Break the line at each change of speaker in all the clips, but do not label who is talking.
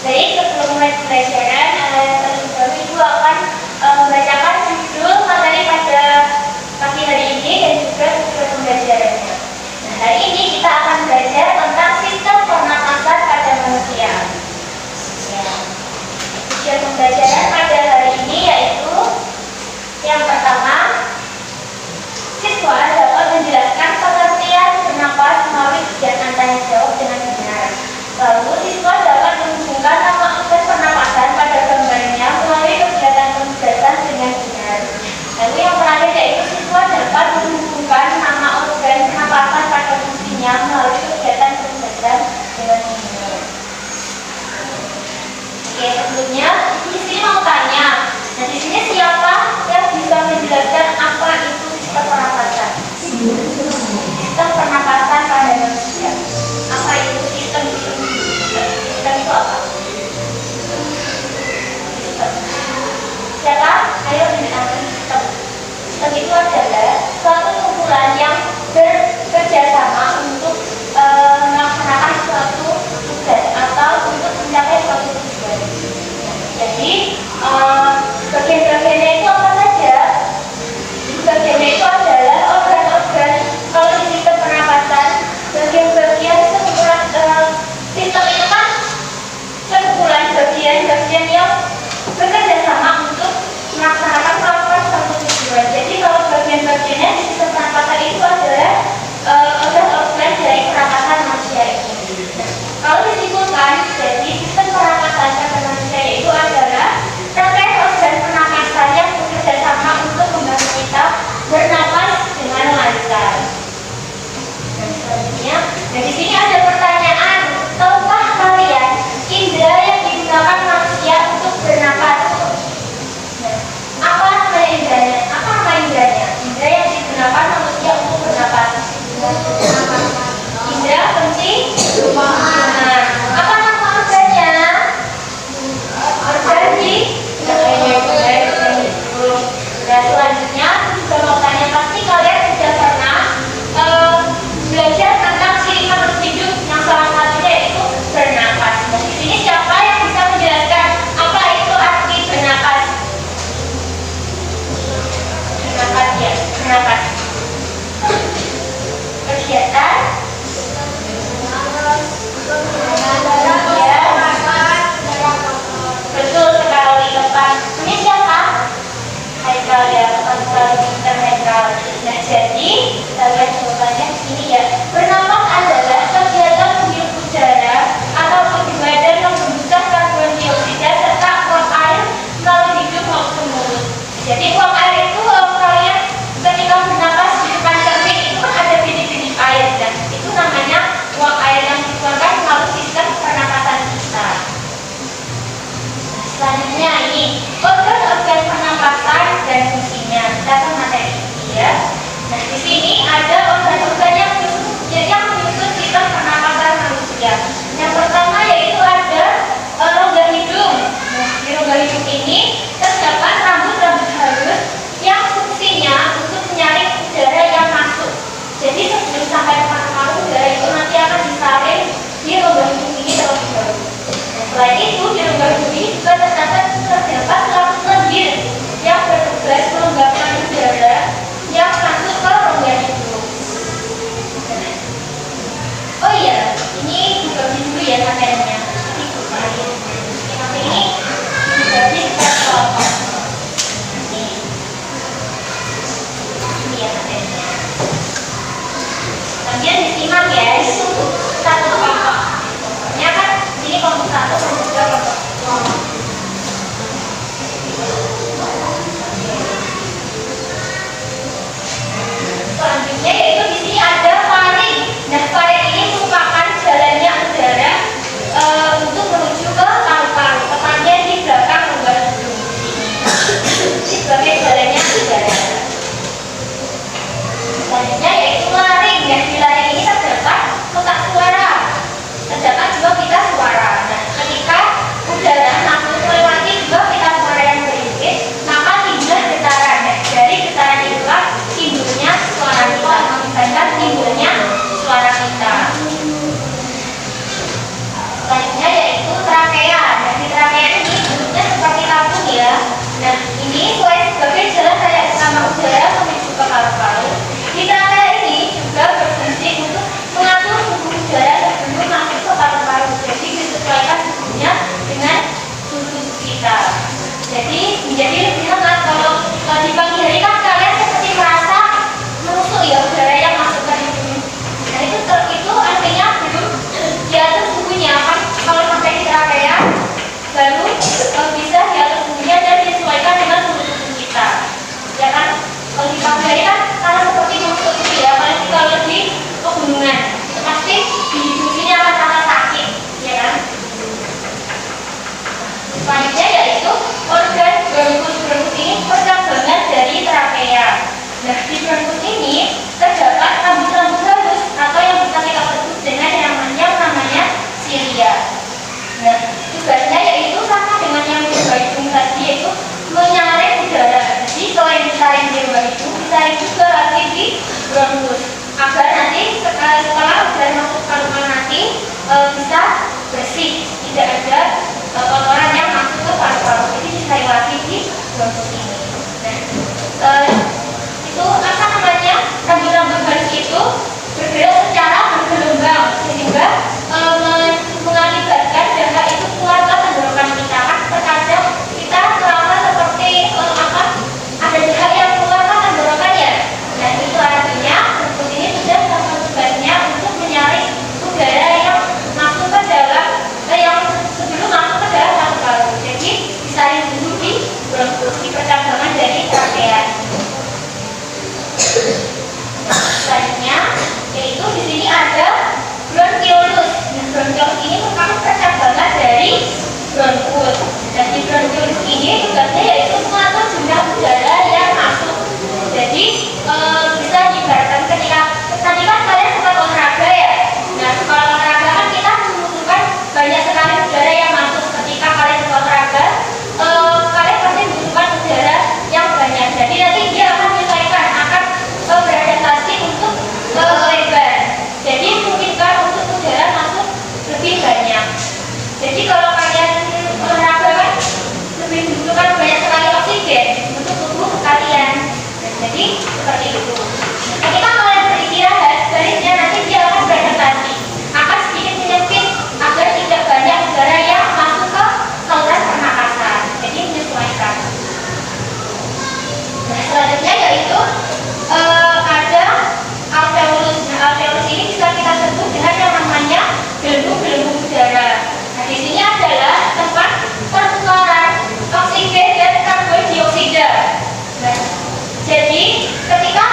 Jadi sebelum mulai pembelajaran, terlebih dahulu Ibu akan membacakan judul materi pada pagi hari ini dan juga tujuan pembelajarannya. Nah, hari ini kita akan belajar tentang sistem pernapasan pada manusia. Ya. Tujuan pembelajaran pada hari ini yaitu yang pertama, siswa dapat menjelaskan pengertian bernapas melalui kegiatan tanya jawab dengan benar. Lalu siswa dapat menghubungkan nama organ pernapasan pada gambarnya melalui kegiatan penugasan dengan benar. Lalu yang terakhir yaitu siswa dapat menghubungkan nama organ pernapasan pada fungsinya melalui kegiatan penugasan dengan benar. Oke, sebelumnya di sini mau tanya. Nah, di sini siapa yang bisa menjelaskan apa itu sistem pernapasan? Sistem pernapasan pada manusia. Apa itu sistem itu? Sistem itu apa? Sistem. Siapa? Ayo menjelaskan sistem. Sistem itu adalah suatu kumpulan yang bekerja sama untuk melaksanakan suatu tugas atau untuk mencapai suatu tujuan. Jadi bagian-bagiannya itu apa saja? Bagiannya itu adalah organ-organ. Kalau di sistem pernapasan, bagian-bagian sekumpulan sistem itu kan sekumpulan bagian-bagian yang bekerja sama untuk melaksanakan suatu tujuan. Jadi kalau bagian-bagiannya di sistem pernapasan itu adalah organ-organ dari pernapasan manusia ini. Nah, kalau disimpulkan, jadi sistem pernapasan pada manusia itu adalah rangkaian organ pernapasan yang bekerja sama untuk membantu kita bernapas dengan lancar. Dan selanjutnya, dari sini ada pertanyaan, tahukah kalian indera yang digunakan manusia untuk bernapas? Nah, apa nama inderanya? Apa nama inderanya? Indera yang digunakan manusia untuk bernapas. Indera penciuman. Apa nama organnya? Organ di dan selanjutnya juga mau tanya, pasti kalian sudah pernah belajar tentang ciri makhluk hidup yang salah satunya yaitu bernapas. Nah, di sini siapa yang bisa menjelaskan apa itu arti bernapas? Bernapas ya, bernapas. Kegiatan. Ya. Betul sekali, Bapak. Ini siapa? Haikal ya, Haikal Pinter Haikal. Nah, jadi kita lihat jawabannya di sini ya. Bernapas adalah kegiatan menghirup udara atau badan menghembuskan karbon dioksida serta uap air melalui hidung maupun mulut. Jadi uap air itu kalian ketika bernapas di depan cermin itu kan ada bintik-bintik air dan itu seimbang ya, ini untuk satu kelompok. Ya kan, ini kelompok satu, kelompok dua, kelompok dua. Selanjutnya yaitu di sini ada faring. Nah, faring ini merupakan jalannya udara untuk menuju ke paru-paru. Tepatnya di belakang lembar hidung. Ini sebagai jalannya udara. Selanjutnya yaitu laring. Nah, di laring ini terdapat kotak suara. Terdapat juga pita suara. Nah, ketika udara masuk melewati dua pita suara yang berimpit, maka timbul getaran. Nah, dari getaran itulah timbulnya suara kita, mengibatkan timbulnya suara kita. Selanjutnya yaitu trakea. Nah, di trakea ini bentuknya seperti tabung ya. Nah, ini sebagai jalan raya utama udara menuju ke paru-paru. Di trakea ini juga berfungsi untuk mengatur suhu udara sebelum masuk ke paru-paru. Jadi disesuaikan suhunya dengan suhu kita. Jadi menjadi lebih hangat. Kalau di pagi hari kan kalian seperti merasa menusuk ya udara yang masuk ke hidung. Nah itu artinya belum diatur suhunya kan. Kalau sampai di trakea baru bisa diatur suhunya dan disesuaikan dengan suhu tubuh kita. Ya kan? Kalau di pagi hari kan karena seperti menusuk gitu ya. Apalagi kalau di pegunungan pasti di hidung sini akan sangat sakit, ya kan? Selanjutnya yaitu organ bronkus ini percabangan dari trakea. Nah, di bronkus ini terdapat rambut-rambut halus atau yang bisa kita sebut dengan yang namanya silia. Nah, tugasnya yaitu sama dengan yang di bawah hidung tadi, yaitu menyaring udara. Jadi selain disaring di bawah hidung, disaring juga lagi di bronkus agar nanti setelah udara masuk ke paru-paru nanti bisa bersih, tidak ada kotoran yang masuk ke paru-paru. Jadi disaring lagi di bronkus ini. Nah, itu apa namanya, rambut-rambut halus itu bergerak secara bergelombang sehingga mengakibatkan darah itu keluar ke tenggorokan kita. Kan terkadang kita merasa seperti ada darah yang keluar ke tenggorokan ya. Nah itu artinya rambut ini sudah sama tugasnya untuk menyaring udara yang masuk ke dalam yang sebelum masuk ke dalam paru-paru. Jadi disaring dulu di bronkus, di percabangan dari trakea. Selanjutnya yaitu di sini ada bronkiolus. Nah, bronkiolus ini merupakan percabangan dari bronkus. Dan di bronkiolus ini tugasnya yaitu mengatur jumlah udara yang masuk. Jadi bisa diibaratkan ketika tadi kan kalian sempat olahraga ya. Nah, kalau olahraga kan kita membutuhkan banyak sekali udara yang masuk. Ketika kalian olahraga, kalian pasti membutuhkan udara yang banyak. Jadi nanti dia akan menyesuaikan, akan beradaptasi untuk lebar. Jadi memungkinkan untuk udara masuk lebih banyak. Jadi kalau kalian olahraga kan lebih membutuhkan banyak sekali oksigen untuk tubuh kalian. Nah, jadi seperti itu. Ketika kalian beristirahat, badannya nanti dia akan beradaptasi, akan sedikit menyempit agar tidak banyak udara yang masuk ke saluran pernapasan. Jadi menyesuaikan. Nah, selanjutnya yaitu ada alveolus. Nah, alveolus ini bisa kita sebut dengan yang namanya gelembung-gelembung udara. Nah, di sini adalah tempat pertukaran oksigen dan karbon dioksida. Nah, jadi ketika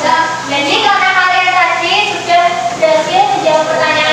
Jadi karena kalian tadi sudah berhasil menjawab pertanyaan